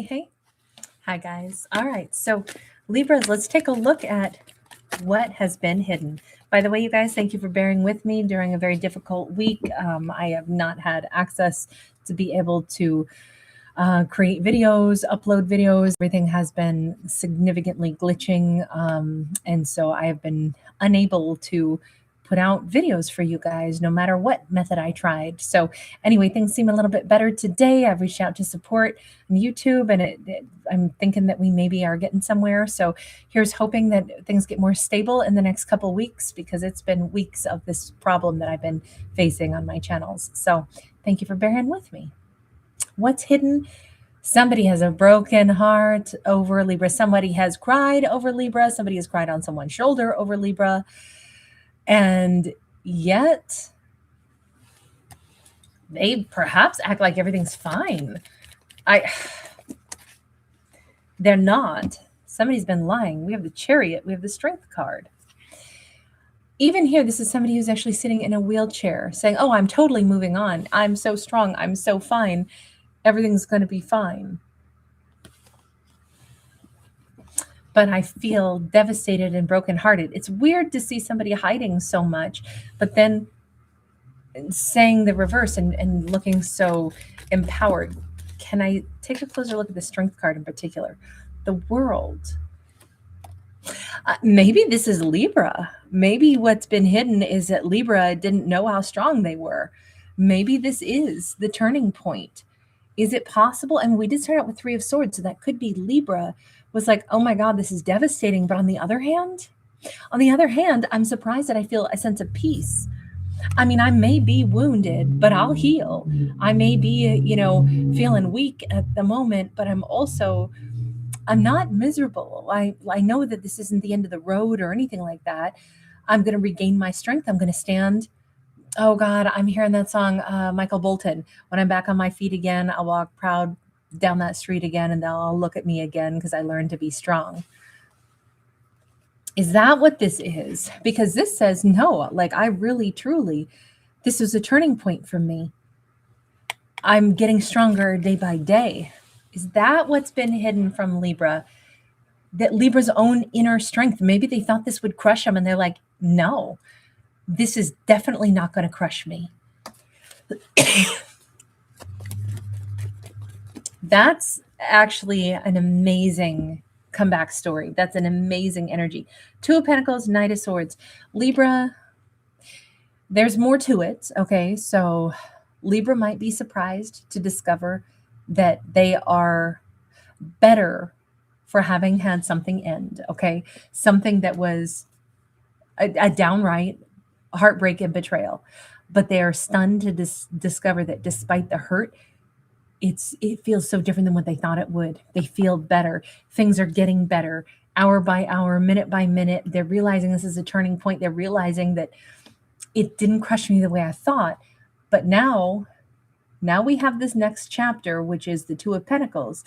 Hey. Hi, guys. All right. So, Libras, let's take a look at what has been hidden. By the way, you guys, thank you for bearing with me during a very difficult week. I have not had access to be able to create videos, upload videos. Everything has been significantly glitching. And so I have been unable to put out videos for you guys no matter what method I tried. So anyway, things seem a little bit better today. I've reached out to support on YouTube, and I'm thinking that we maybe are getting somewhere. So here's hoping that things get more stable in the next couple weeks, because it's been weeks of this problem that I've been facing on my channels. So thank you for bearing with me. What's hidden? Somebody has a broken heart over Libra. Somebody has cried over Libra. Somebody has cried on someone's shoulder over Libra. And yet they perhaps act like everything's fine. They're not. Somebody's been lying. We have the Chariot. We have the Strength card. Even here, this is somebody who's actually sitting in a wheelchair saying, oh, I'm totally moving on. I'm so strong. I'm so fine. Everything's going to be fine. But I feel devastated and brokenhearted. It's weird to see somebody hiding so much, but then saying the reverse and looking so empowered. Can I take a closer look at the Strength card in particular? The World. Maybe this is Libra. Maybe what's been hidden is that Libra didn't know how strong they were. Maybe this is the turning point. Is it possible? And we did start out with Three of Swords, so that could be Libra was like, oh my God, this is devastating. But on the other hand, I'm surprised that I feel a sense of peace. I mean, I may be wounded, but I'll heal. I may be, feeling weak at the moment, but I'm not miserable. I know that this isn't the end of the road or anything like that. I'm going to regain my strength. I'm going to stand. Oh God, I'm hearing that song, Michael Bolton. When I'm back on my feet again, I'll walk proud down that street again, and they'll all look at me again because I learned to be strong. Is that what this is? Because this says no, like I really, truly, this was a turning point for me. I'm getting stronger day by day. Is that what's been hidden from Libra? That Libra's own inner strength. Maybe they thought this would crush them, and they're like, no, this is definitely not going to crush me. That's actually an amazing comeback story. That's an amazing energy. Two of Pentacles, Knight of Swords. Libra, there's more to it. Okay, so Libra might be surprised to discover that they are better for having had something end. Okay, something that was a downright heartbreak and betrayal, but they are stunned to discover that despite the hurt, it feels so different than what they thought it would. They feel better. Things are getting better hour by hour, minute by minute. They're realizing this is a turning point. They're realizing that it didn't crush me the way I thought. But now we have this next chapter, which is the Two of Pentacles.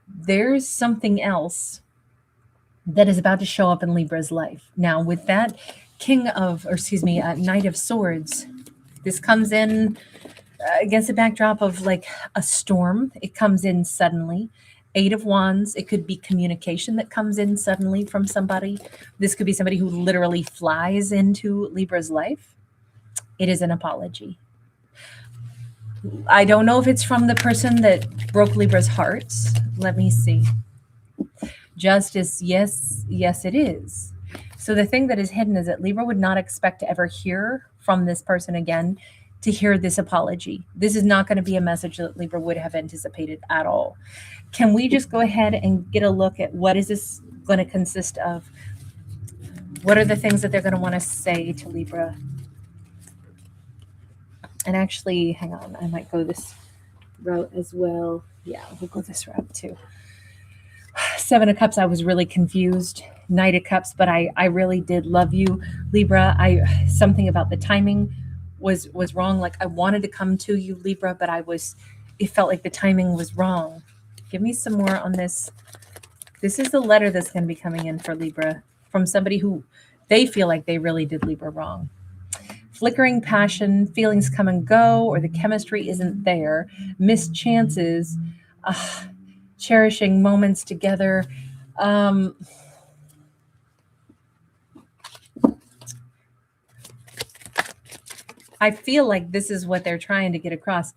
There's something else that is about to show up in Libra's life. Now, with that Knight of Swords, this comes in against a backdrop of like a storm. It comes in suddenly. Eight of Wands, it could be communication that comes in suddenly from somebody. This could be somebody who literally flies into Libra's life. It is an apology. I don't know if it's from the person that broke Libra's heart. Let me see. Justice, yes, it is. So the thing that is hidden is that Libra would not expect to ever hear from this person again, to hear this apology. This is not going to be a message that Libra would have anticipated at all. Can we just go ahead and get a look at what is this going to consist of? What are the things that they're going to want to say to Libra? And actually, hang on, I might go this route as well. Yeah, we'll go this route too. Seven of Cups, I was really confused. Knight of Cups, but I really did love you, Libra. Something about the timing was wrong. Like I wanted to come to you, Libra, but it felt like the timing was wrong. Give me some more on this. This is the letter that's going to be coming in for Libra from somebody who they feel like they really did Libra wrong. Flickering passion, feelings come and go, or the chemistry isn't there. Missed chances. cherishing moments together. Um, I feel like this is what they're trying to get across.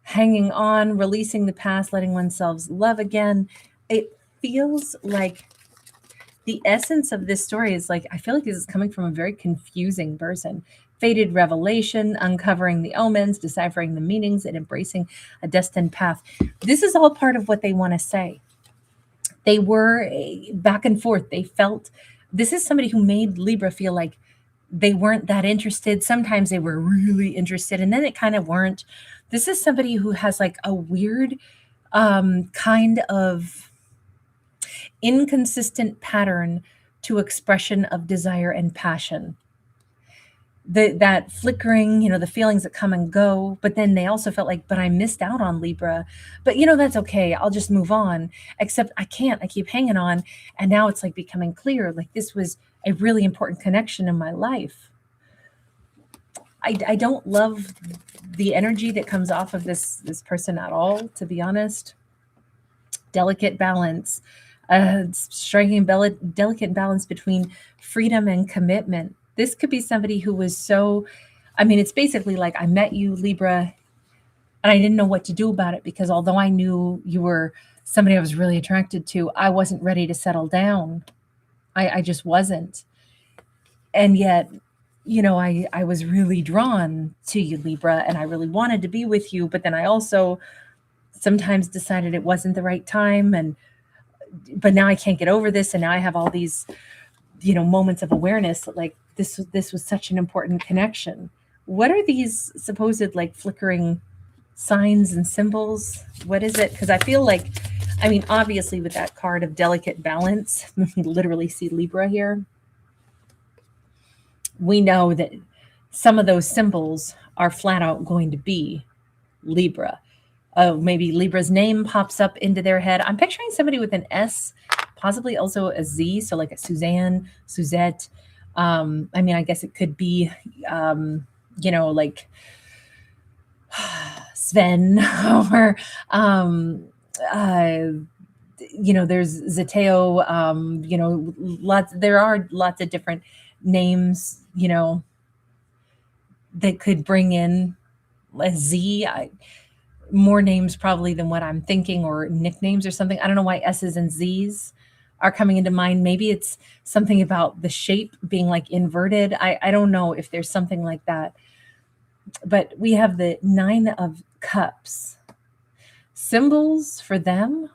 Hanging on, releasing the past, letting oneself love again. It feels like the essence of this story is like, I feel like this is coming from a very confusing person. Faded revelation, uncovering the omens, deciphering the meanings, and embracing a destined path. This is all part of what they want to say. They were back and forth. They felt this is somebody who made Libra feel like they weren't that interested. Sometimes they were really interested, and then it kind of weren't. This is somebody who has like a weird kind of inconsistent pattern to expression of desire and passion. That flickering, the feelings that come and go, but then they also felt like, but I missed out on Libra. But that's okay. I'll just move on. Except I can't. I keep hanging on. And now it's like becoming clear, like this was a really important connection in my life. I don't love the energy that comes off of this person at all, to be honest. Delicate balance, striking delicate balance between freedom and commitment. This could be somebody who was so, it's basically like I met you, Libra, and I didn't know what to do about it because although I knew you were somebody I was really attracted to, I wasn't ready to settle down. I just wasn't. And yet, I was really drawn to you, Libra, and I really wanted to be with you. But then I also sometimes decided it wasn't the right time. But now I can't get over this. And now I have all these, moments of awareness that like this was such an important connection. What are these supposed like flickering signs and symbols? What is it? Because I feel like, obviously with that card of delicate balance, we literally see Libra here. We know that some of those symbols are flat out going to be Libra. Maybe Libra's name pops up into their head. I'm picturing somebody with an S, possibly also a Z, so like a Suzanne, Suzette. I guess it could be, like Sven or, there's Zateo, there are lots of different names, that could bring in a Z. More names probably than what I'm thinking, or nicknames or something. I don't know why S's and Z's are coming into mind. Maybe it's something about the shape being like inverted. I don't know if there's something like that. But we have the 9 of Cups. Symbols for them,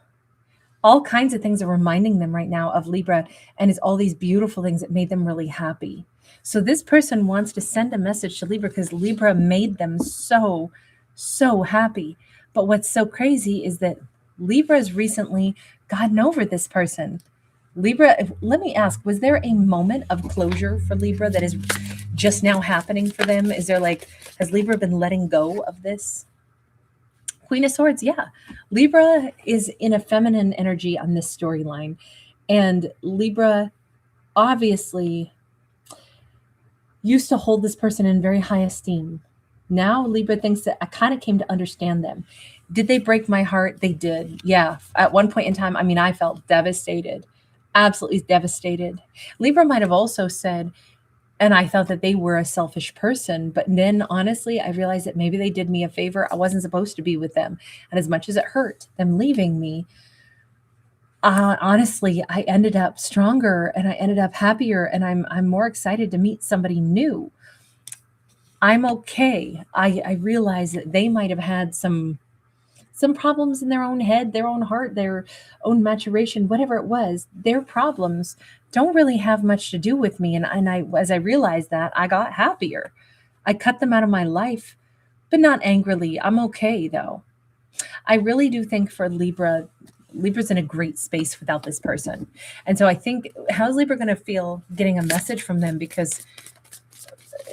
all kinds of things are reminding them right now of Libra, and it's all these beautiful things that made them really happy. So this person wants to send a message to Libra because Libra made them so, so happy. But what's so crazy is that Libra's recently gotten over this person. Libra, let me ask, was there a moment of closure for Libra that is just now happening for them? Is there like, has Libra been letting go of this? Queen of Swords, yeah. Libra is in a feminine energy on this storyline. And Libra obviously used to hold this person in very high esteem. Now Libra thinks that I kind of came to understand them. Did they break my heart? They did. Yeah. At one point in time, I felt devastated, absolutely devastated. Libra might have also said, and I thought that they were a selfish person, but then honestly, I realized that maybe they did me a favor. I wasn't supposed to be with them. And as much as it hurt them leaving me, honestly, I ended up stronger and I ended up happier, and I'm more excited to meet somebody new. I'm okay. I realize that they might have had some problems in their own head, their own heart, their own maturation, whatever it was. Their problems don't really have much to do with me. And as I realized that, I got happier. I cut them out of my life, but not angrily. I'm okay though. I really do think for Libra's in a great space without this person. And so I think, how's Libra going to feel getting a message from them? Because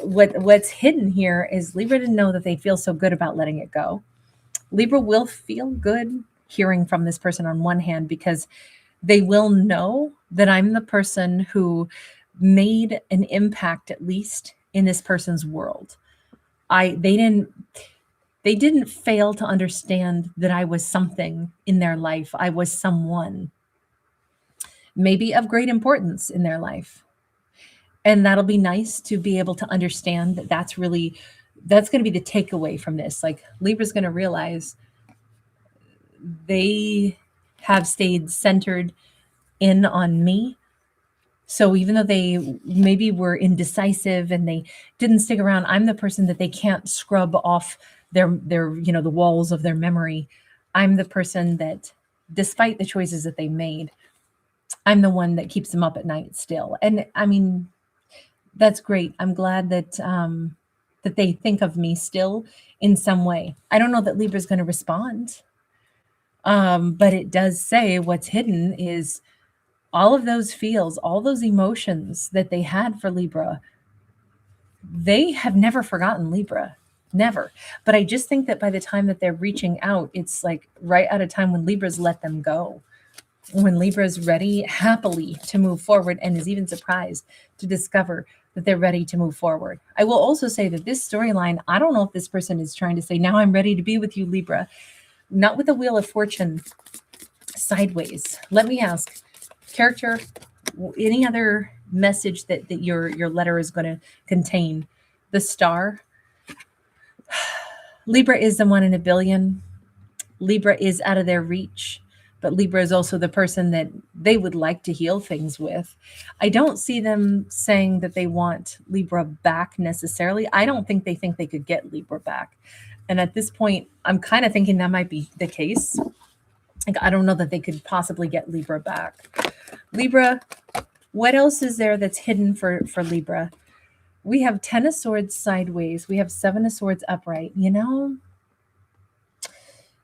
what's hidden here is Libra didn't know that they feel so good about letting it go. Libra will feel good hearing from this person on one hand, because they will know that I'm the person who made an impact, at least in this person's world. They didn't, They didn't fail to understand that I was something in their life. I was someone, maybe of great importance in their life. And that'll be nice to be able to understand that that's going to be the takeaway from this. Like Libra's going to realize they have stayed centered in on me. So even though they maybe were indecisive and they didn't stick around, I'm the person that they can't scrub off their the walls of their memory. I'm the person that, despite the choices that they made, I'm the one that keeps them up at night still. And I mean, that's great. I'm glad that that they think of me still in some way. I don't know that Libra's going to respond, but it does say what's hidden is all of those feels, all those emotions that they had for Libra. They have never forgotten Libra, never. But I just think that by the time that they're reaching out, it's like right at a time when Libra's let them go, when Libra's ready happily to move forward and is even surprised to discover that they're ready to move forward. I will also say that this storyline, I don't know if this person is trying to say, now I'm ready to be with you, Libra, not with the Wheel of Fortune sideways. Let me ask, character, any other message that your letter is going to contain? The Star. Libra is the 1 in a billion. Libra is out of their reach, but Libra is also the person that they would like to heal things with. I don't see them saying that they want Libra back necessarily. I don't think they could get Libra back. And at this point, I'm kind of thinking that might be the case. Like, I don't know that they could possibly get Libra back. Libra, what else is there that's hidden for Libra? We have 10 of Swords sideways. We have 7 of Swords upright. You know,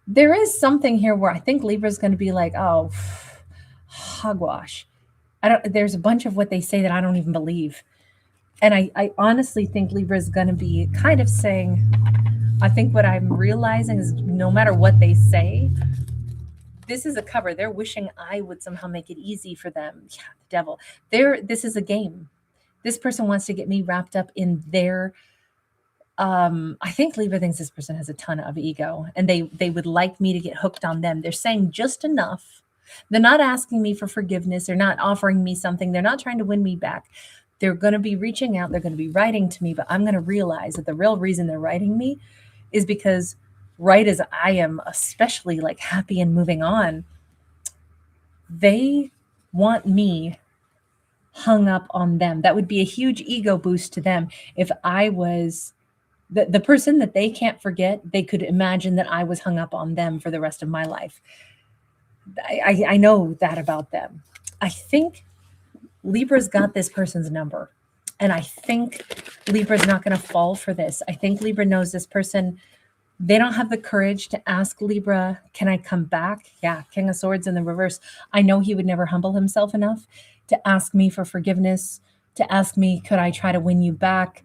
there is something here where I think Libra's going to be like, oh, hogwash. There's a bunch of what they say that I don't even believe. And I honestly think Libra is going to be kind of saying, I think what I'm realizing is no matter what they say, this is a cover. They're wishing I would somehow make it easy for them. Yeah, the devil. This is a game. This person wants to get me wrapped up in their, I think Libra thinks this person has a ton of ego and they would like me to get hooked on them. They're saying just enough. They're not asking me for forgiveness. They're not offering me something. They're not trying to win me back. They're going to be reaching out. They're going to be writing to me, but I'm going to realize that the real reason they're writing me is because right as I am especially like happy and moving on, they want me hung up on them. That would be a huge ego boost to them. If I was the person that they can't forget, they could imagine that I was hung up on them for the rest of my life. I know that about them. I think Libra's got this person's number. And I think Libra's not going to fall for this. I think Libra knows this person. They don't have the courage to ask Libra, can I come back? Yeah, King of Swords in the reverse. I know he would never humble himself enough to ask me for forgiveness, to ask me, could I try to win you back?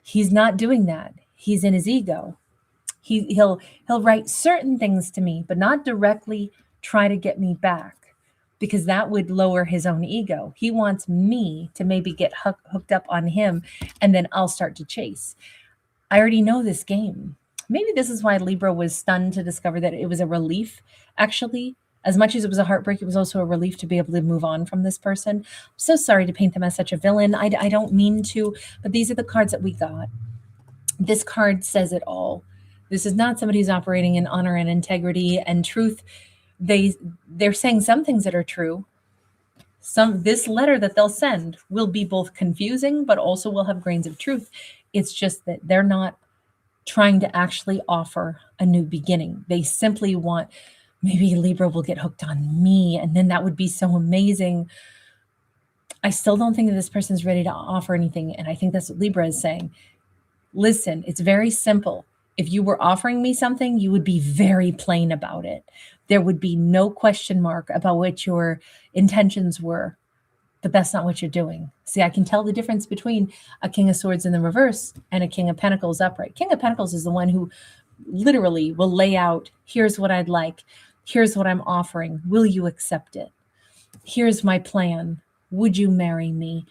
He's not doing that. He's in his ego. He'll write certain things to me, but not directly try to get me back, because that would lower his own ego. He wants me to maybe get hooked up on him, and then I'll start to chase. I already know this game. Maybe this is why Libra was stunned to discover that it was a relief. Actually, as much as it was a heartbreak, it was also a relief to be able to move on from this person. I'm so sorry to paint them as such a villain. I don't mean to, but these are the cards that we got. This card says it all. This is not somebody who's operating in honor and integrity and truth. They're saying some things that are true. This letter that they'll send will be both confusing, but also will have grains of truth. It's just that they're not trying to actually offer a new beginning. They simply want, maybe Libra will get hooked on me, and then that would be so amazing. I still don't think that this person's ready to offer anything, and I think that's what Libra is saying. Listen, it's very simple. If you were offering me something, you would be very plain about it. There would be no question mark about what your intentions were, but that's not what you're doing. See, I can tell the difference between a King of Swords in the reverse and a King of Pentacles upright. King of Pentacles is the one who literally will lay out, here's what I'd like. Here's what I'm offering. Will you accept it? Here's my plan. Would you marry me?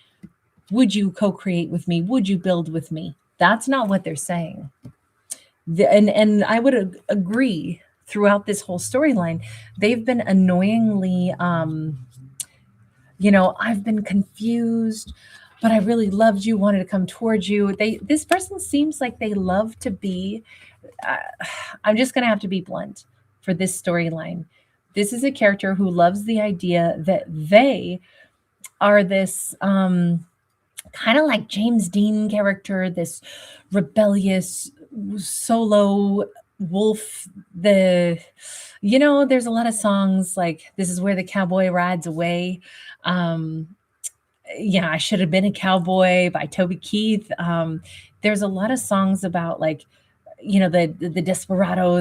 Would you co-create with me? Would you build with me? That's not what they're saying. And I would agree throughout this whole storyline, they've been annoyingly, I've been confused, but I really loved you, wanted to come towards you. This person seems like they love to be, uh, I'm just going to have to be blunt for this storyline. This is a character who loves the idea that they are this, kind of like James Dean character, this rebellious solo wolf. There's a lot of songs like "This Is Where the Cowboy Rides Away." Um, I Should Have Been a Cowboy by Toby Keith. There's a lot of songs about like, the desperado,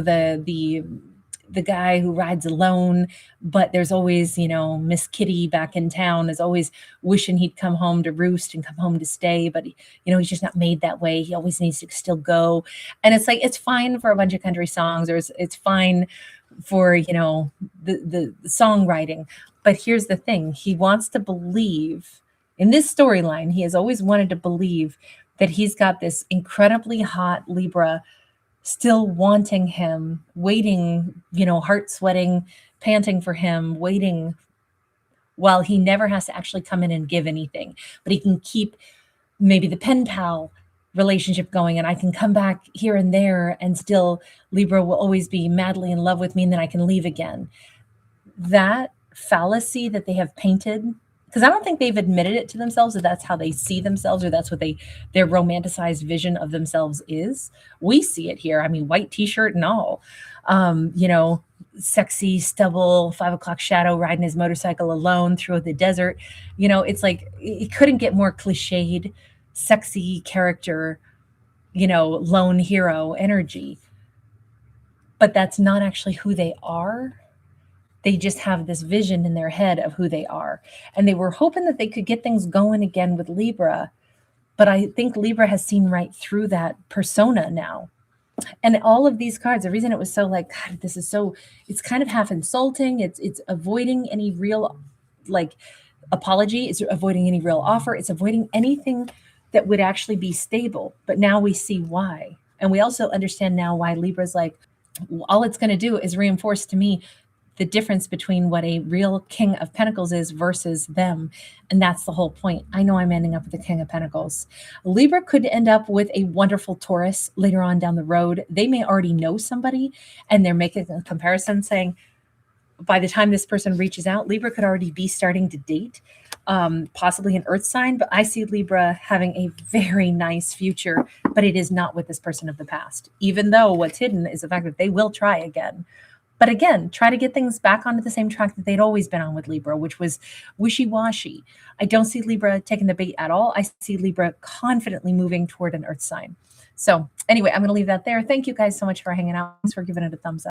the guy who rides alone, but there's always, Miss Kitty back in town is always wishing he'd come home to roost and come home to stay, but he's just not made that way. He always needs to still go. And it's like, it's fine for a bunch of country songs, or it's fine for, the songwriting. But here's the thing. He wants to believe in this storyline. He has always wanted to believe that he's got this incredibly hot Libra still wanting him, waiting, heart sweating, panting for him, waiting, while he never has to actually come in and give anything. But he can keep maybe the pen pal relationship going, and I can come back here and there, and still Libra will always be madly in love with me, and then I can leave again. That fallacy that they have painted, because I don't think they've admitted it to themselves that that's how they see themselves, or that's what their romanticized vision of themselves is. We see it here. I mean, white t-shirt and all, sexy stubble, 5 o'clock shadow, riding his motorcycle alone through the desert. It's like, it couldn't get more cliched, sexy character, lone hero energy. But that's not actually who they are. They just have this vision in their head of who they are. And they were hoping that they could get things going again with Libra. But I think Libra has seen right through that persona now. And all of these cards, the reason it was so like, God, it's kind of half insulting. It's avoiding any real like apology. It's avoiding any real offer. It's avoiding anything that would actually be stable. But now we see why. And we also understand now why Libra's like, all it's going to do is reinforce to me the difference between what a real King of Pentacles is versus them. And that's the whole point. I know I'm ending up with the King of Pentacles. Libra could end up with a wonderful Taurus later on down the road. They may already know somebody, and they're making a comparison saying, by the time this person reaches out, Libra could already be starting to date, possibly an earth sign. But I see Libra having a very nice future, but it is not with this person of the past, even though what's hidden is the fact that they will try again. But again, try to get things back onto the same track that they'd always been on with Libra, which was wishy-washy. I don't see Libra taking the bait at all. I see Libra confidently moving toward an earth sign. So anyway, I'm going to leave that there. Thank you guys so much for hanging out. Thanks for giving it a thumbs up.